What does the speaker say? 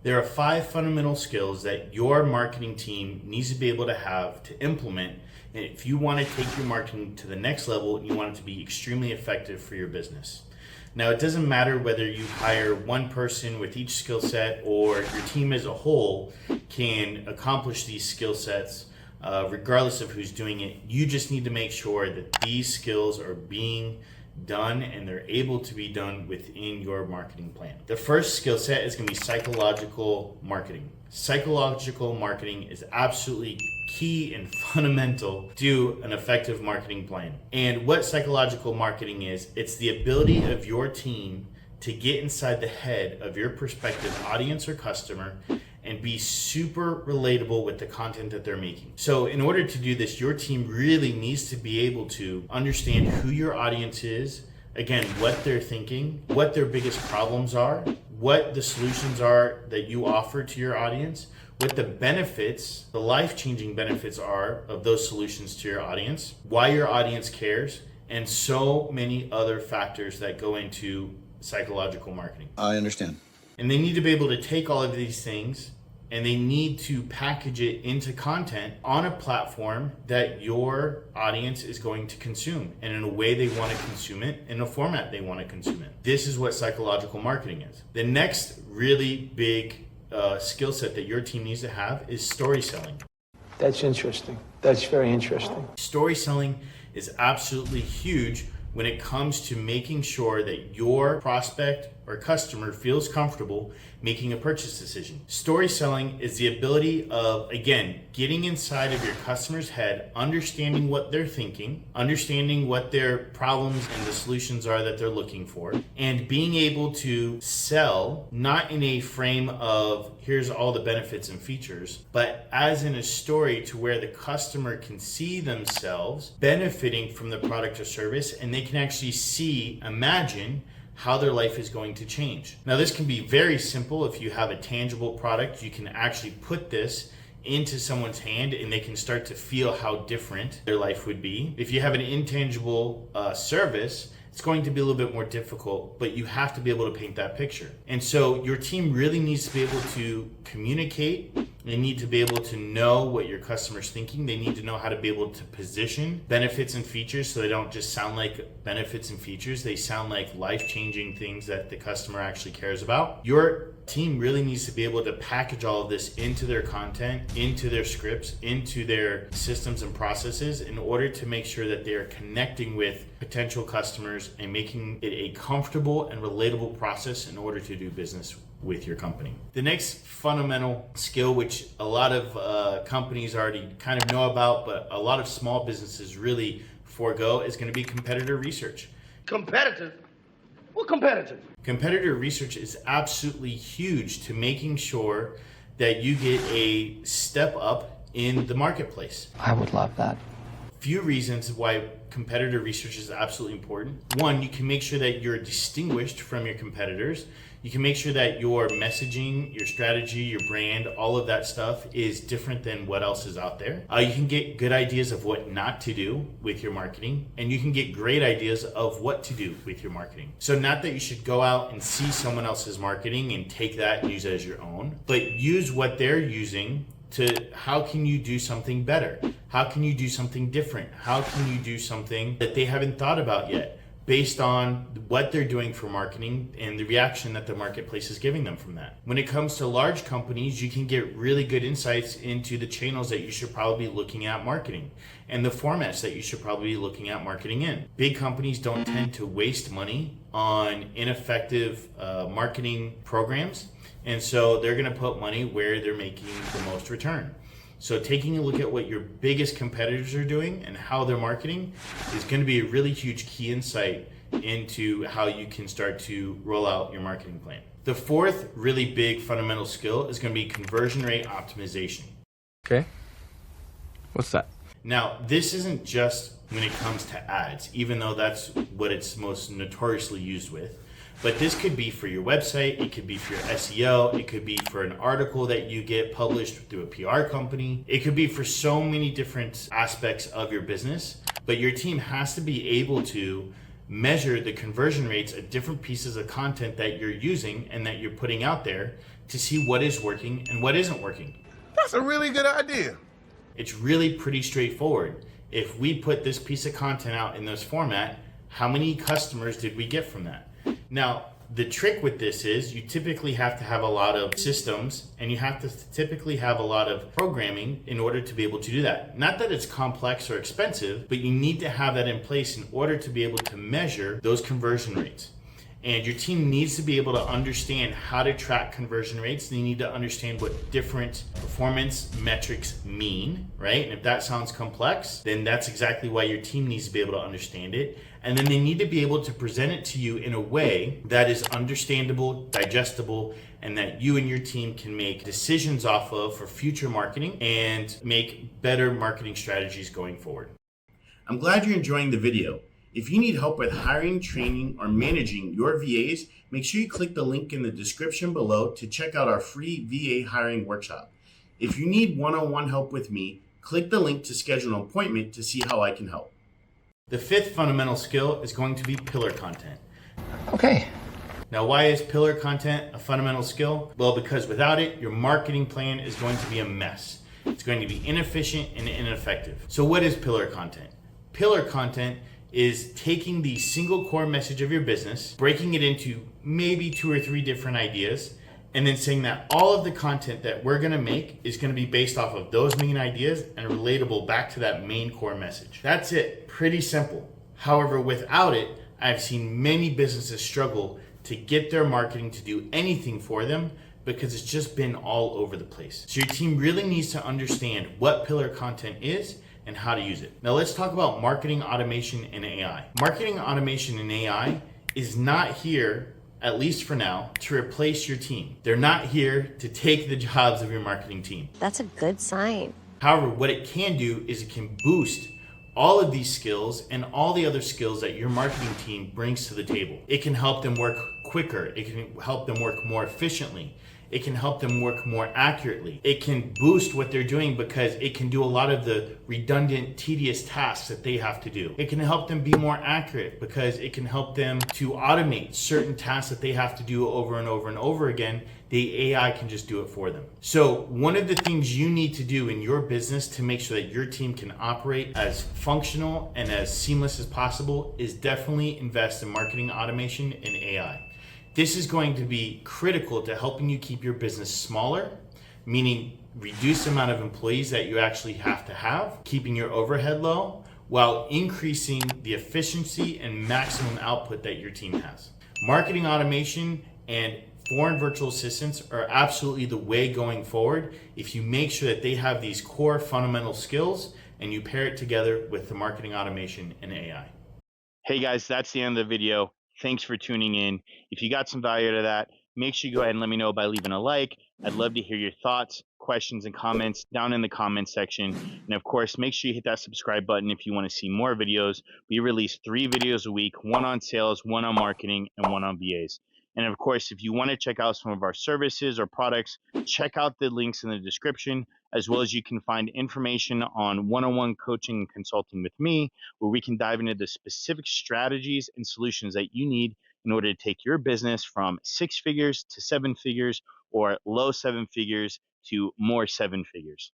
There are 5 fundamental skills that your marketing team needs to be able to have to implement. And if you want to take your marketing to the next level, you want it to be extremely effective for your business. Now, it doesn't matter whether you hire one person with each skill set or your team as a whole can accomplish these skill sets regardless of who's doing it. You just need to make sure that these skills are being done and they're able to be done within your marketing plan. The first skill set is going to be psychological marketing. Psychological marketing is absolutely key and fundamental to an effective marketing plan. And what psychological marketing is, it's the ability of your team to get inside the head of your prospective audience or customer and be super relatable with the content that they're making. So in order to do this, your team really needs to be able to understand who your audience is, again, what they're thinking, what their biggest problems are, what the solutions are that you offer to your audience, what the benefits, the life-changing benefits are of those solutions to your audience, why your audience cares, and so many other factors that go into psychological marketing. I understand. And they need to be able to take all of these things and they need to package it into content on a platform that your audience is going to consume and in a way they want to consume it, in a format they want to consume it. This is what psychological marketing is. The next really big skill set that your team needs to have is story selling. That's interesting. That's very interesting. Story selling is absolutely huge when it comes to making sure that your prospect or customer feels comfortable making a purchase decision. Story selling is the ability of, again, getting inside of your customer's head, understanding what they're thinking, understanding what their problems and the solutions are that they're looking for, and being able to sell not in a frame of here's all the benefits and features, but as in a story to where the customer can see themselves benefiting from the product or service, and they can actually imagine how their life is going to change. Now, this can be very simple. If you have a tangible product, you can actually put this into someone's hand and they can start to feel how different their life would be. If you have an intangible service, it's going to be a little bit more difficult, but you have to be able to paint that picture. And so your team really needs to be able to communicate. They need to be able to know what your customer's thinking. They need to know how to be able to position benefits and features so they don't just sound like benefits and features. They sound like life-changing things that the customer actually cares about. Your team really needs to be able to package all of this into their content, into their scripts, into their systems and processes in order to make sure that they are connecting with potential customers and making it a comfortable and relatable process in order to do business with your company. The next fundamental skill, which a lot of companies already kind of know about, but a lot of small businesses really forego, is going to be competitor research. Competitive? What competitive? Competitor research is absolutely huge to making sure that you get a step up in the marketplace. I would love that. Few reasons why competitor research is absolutely important. One, you can make sure that you're distinguished from your competitors. You can make sure that your messaging, your strategy, your brand, all of that stuff is different than what else is out there. You can get good ideas of what not to do with your marketing, and you can get great ideas of what to do with your marketing. So not that you should go out and see someone else's marketing and take that and use it as your own, but use what they're using to how can you do something better? How can you do something different? How can you do something that they haven't thought about yet, based on what they're doing for marketing and the reaction that the marketplace is giving them from that. When it comes to large companies, you can get really good insights into the channels that you should probably be looking at marketing and the formats that you should probably be looking at marketing in. Big companies don't tend to waste money on ineffective marketing programs, and so they're gonna put money where they're making the most return. So taking a look at what your biggest competitors are doing and how they're marketing is going to be a really huge key insight into how you can start to roll out your marketing plan. The fourth really big fundamental skill is going to be conversion rate optimization. Okay. What's that? Now, this isn't just when it comes to ads, even though that's what it's most notoriously used with. But this could be for your website, it could be for your SEO, it could be for an article that you get published through a PR company. It could be for so many different aspects of your business, but your team has to be able to measure the conversion rates of different pieces of content that you're using and that you're putting out there to see what is working and what isn't working. That's a really good idea. It's really pretty straightforward. If we put this piece of content out in this format, how many customers did we get from that? Now, the trick with this is you typically have to have a lot of systems and you have to typically have a lot of programming in order to be able to do that. Not that it's complex or expensive, but you need to have that in place in order to be able to measure those conversion rates. And your team needs to be able to understand how to track conversion rates. They need to understand what different performance metrics mean, right? And if that sounds complex, then that's exactly why your team needs to be able to understand it. And then they need to be able to present it to you in a way that is understandable, digestible, and that you and your team can make decisions off of for future marketing and make better marketing strategies going forward. I'm glad you're enjoying the video. If you need help with hiring, training, or managing your VAs, make sure you click the link in the description below to check out our free VA hiring workshop. If you need one-on-one help with me, click the link to schedule an appointment to see how I can help. The fifth fundamental skill is going to be pillar content. Okay. Now, why is pillar content a fundamental skill? Well, because without it, your marketing plan is going to be a mess. It's going to be inefficient and ineffective. So what is pillar content? Pillar content is taking the single core message of your business, breaking it into maybe 2 or 3 different ideas, and then saying that all of the content that we're gonna make is gonna be based off of those main ideas and relatable back to that main core message. That's it, pretty simple. However, without it, I've seen many businesses struggle to get their marketing to do anything for them because it's just been all over the place. So your team really needs to understand what pillar content is and how to use it. Now let's talk about marketing automation and AI. Marketing automation and AI is not here, at least for now, to replace your team. They're not here to take the jobs of your marketing team. That's a good sign. However, what it can do is it can boost all of these skills and all the other skills that your marketing team brings to the table. It can help them work quicker. It can help them work more efficiently. It can help them work more accurately. It can boost what they're doing because it can do a lot of the redundant, tedious tasks that they have to do. It can help them be more accurate because it can help them to automate certain tasks that they have to do over and over and over again. The AI can just do it for them. So one of the things you need to do in your business to make sure that your team can operate as functional and as seamless as possible is definitely invest in marketing automation and AI. This is going to be critical to helping you keep your business smaller, meaning reduce the amount of employees that you actually have to have, keeping your overhead low, while increasing the efficiency and maximum output that your team has. Marketing automation and foreign virtual assistants are absolutely the way going forward if you make sure that they have these core fundamental skills and you pair it together with the marketing automation and AI. Hey guys, that's the end of the video. Thanks for tuning in. If you got some value out of that, make sure you go ahead and let me know by leaving a like. I'd love to hear your thoughts, questions, and comments down in the comments section. And of course, make sure you hit that subscribe button if you want to see more videos. We release 3 videos a week, 1 on sales, 1 on marketing, and 1 on VAs. And of course, if you want to check out some of our services or products, check out the links in the description, as well as you can find information on one-on-one coaching and consulting with me, where we can dive into the specific strategies and solutions that you need in order to take your business from 6 figures to 7 figures or low 7 figures to more 7 figures.